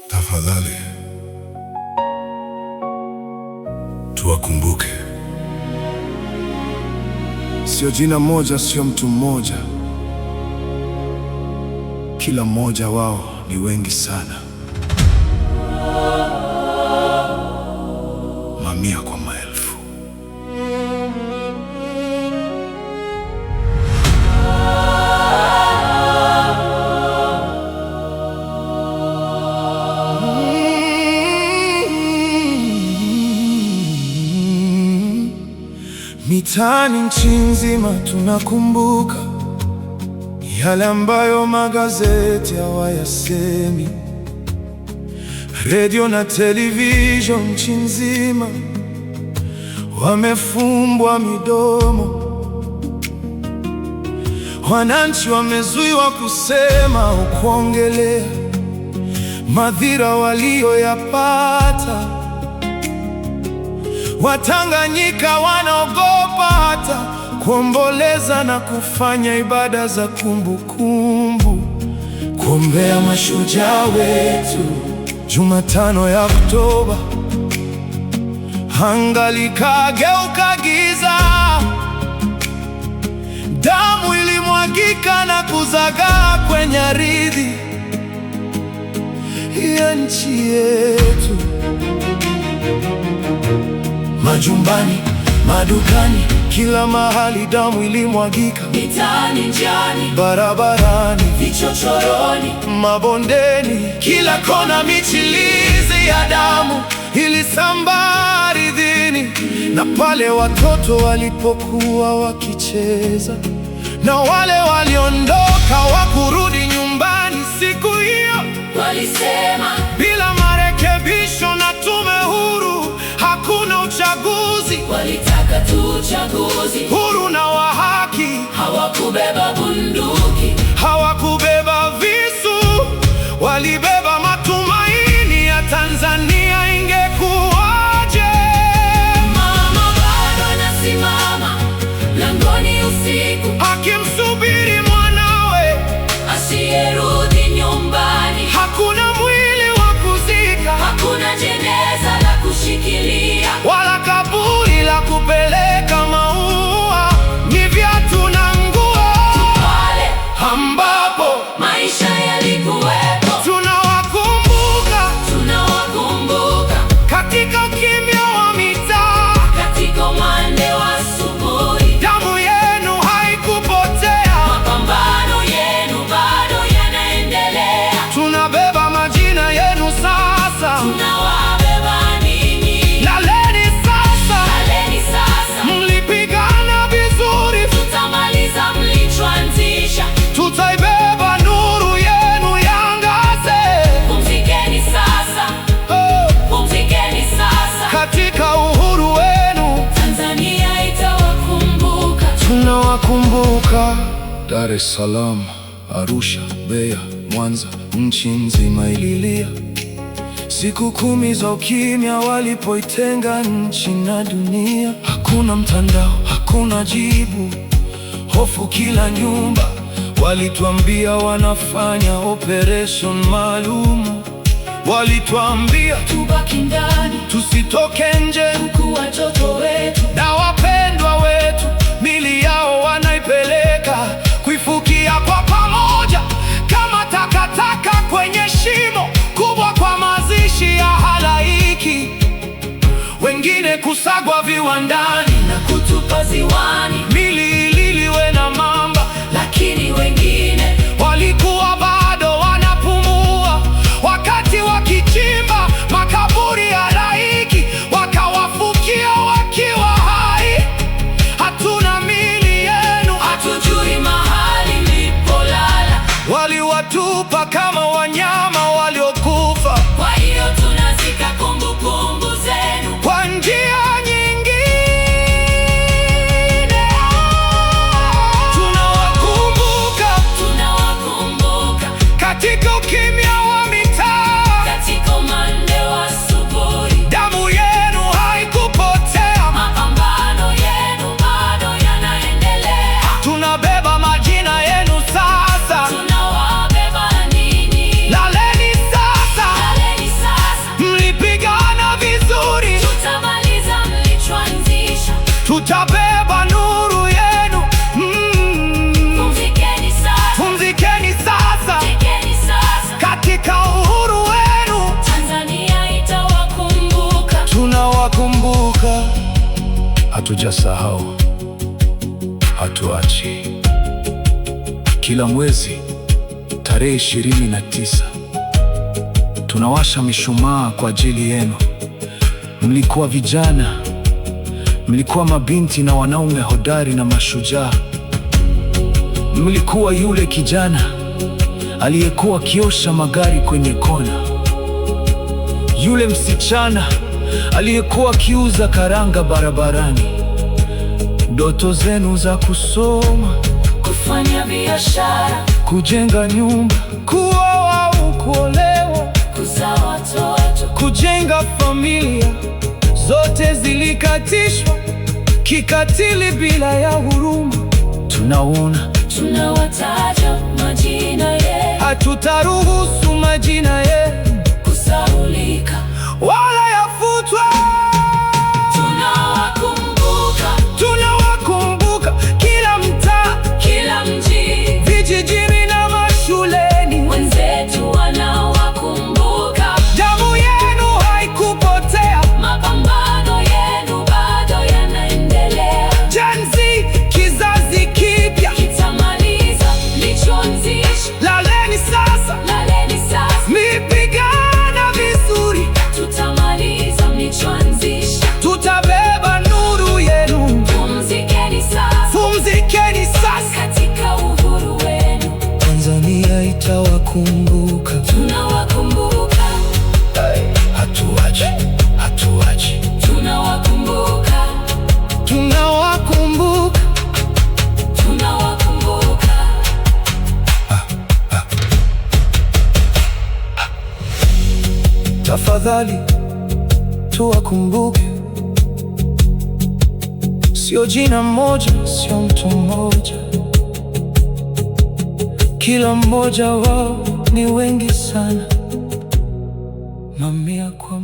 Tafadhali tuwakumbuke. Sio jina moja, sio mtu mmoja. Kila mmoja wao ni wengi sana, mamia kwa maelfu. Mitaani nchi nzima tunakumbuka yale ambayo magazeti hawayasemi. Radio na television nchi nzima wamefumbwa midomo. Wananchi wamezuiwa kusema au kuongelea madhira walioyapata. Watanganyika wanaogopa hata kuomboleza na kufanya ibada za kumbukumbu, kuombea mashujaa wetu. Jumatano ya Oktoba, anga likageuka giza, damu ilimwagika na kuzagaa kwenye ardhi ya nchi yetu. Majumbani, madukani, kila mahali damu ilimwagika. Mitaani, njiani, barabarani, vichochoroni, mabondeni, kila kona michilizi ya damu ilisambaa ardhini. Na pale watoto walipokuwa wakicheza, na wale waliondoka wakurudi nyumbani siku hiyo, walisema bila marekebisho na tume huru hakuna uchaguzi. Walitaka tu uchaguzi huru na wa haki. Hawakubeba bunduki, hawakubeba visu, walibeba matumaini ya Tanzania ingekuwaje. Mama bado anasimama langoni usiku, akimsubiri mwanawe asiyerudi nyumbani. Hakuna mwili wa kuzika, hakuna jeneza la kushikilia, wala kaburi la kupeleka maua. Ni viatu na nguo pale ambapo maisha yalikuwepo. Tunawakumbuka, tunawakumbuka katika ukimya wa mitaa, katika umande wa asubuhi. Damu yenu haikupotea, mapambano yenu bado yanaendelea. Tunabeba majina yenu sasa, tunawabeba ninyi. Laleni sasa, laleni sasa, mlipigana vizuri, tutamaliza mlichoanzisha. Tutaibeba nuru yenu yangaze. Pumzikeni sasa, pumzikeni sasa, katika uhuru wenu Tanzania itawakumbuka. Tunawakumbuka. Dar es Salaam, Arusha, Mbeya, Mwanza, nchi nzima ililia. Siku 10 za ukimya walipoitenga nchi na dunia. Hakuna mtandao, hakuna jibu, hofu kila nyumba. Walituambia wanafanya operation maalum. Walituambia tubaki ndani, tusitoke nje, huku watoto wetu na wapendwa wetu mili yao wanaipeleka kuifukia kwa pamoja kama takataka kwenye shimo kubwa, kwa mazishi ya halaiki. Wengine kusagwa viwandani na kutupa ziwani, mili ililiwe na mamba. lakini wengine walikuwa bado wanapumua wakati wakichimba makaburi ya halaiki, wakawafukia wakiwa hai. Hatuna mili yenu, hatujui mahali mlipolala. waliwatupa kama wanyama waliokufa. Kwa hiyo tunazika kumbukumbu zenu Kwa njia nyingine tunawakumbuka, tunawakumbuka katika ukimya wa mitaa, katika umande wa asubuhi. damu yenu haikupotea, Mapambano yenu bado yanaendelea. tunabeba majina yenu sasa. Tunawabeba ninyi. Laleni sasa, Laleni tutabeba nuru yenu. Pumzikeni sasa, Pumzikeni sasa pumzikeni sasa. katika uhuru wenu. Tanzania itawakumbuka. Tunawakumbuka, hatujasahau, hatuachi. Kila mwezi tarehe 29 tunawasha mishumaa kwa ajili yenu. Mlikuwa vijana, mlikuwa mabinti na wanaume hodari na mashujaa. Mlikuwa yule kijana aliyekuwa akiosha magari kwenye kona, yule msichana aliyekuwa akiuza karanga barabarani. Ndoto zenu za kusoma, Kufanya biashara, kujenga nyumba, kuoa au kuolewa, kuzaa watoto, kujenga familia, zote zilikatishwa kikatili bila ya huruma. Tunaona, tunawataja majina yetu, hatutaruhusu majina yenu kusahaulika. wala yafutwe. Tunawakumbuka, Tunawakumbuka kila mtaa, kila mji, vijijini na mashuleni. wenzetu wanawakumbuka. Damu yenu haikupotea. Mapambano yenu bado yanaendelea. Gen Z, kizazi kipya, Kitamaliza mlichoanzisha. laleni sasa, Laleni sasa, mipigana vizuri. tutamaliza mlichoanzisha. Tutabeba nuru yenu. Pumzikeni sasa, Pumzikeni sasa, katika uhuru wenu. Tanzania itawakumbuka. Tunawakumbuka, Hatuachi, hatuachi. tunawakumbuka, Tunawakumbuka. tunawakumbuka. Tafadhali tuwakumbuke, sio jina moja, sio mtu mmoja. Kila mmoja wao ni wengi sana, mamia kwa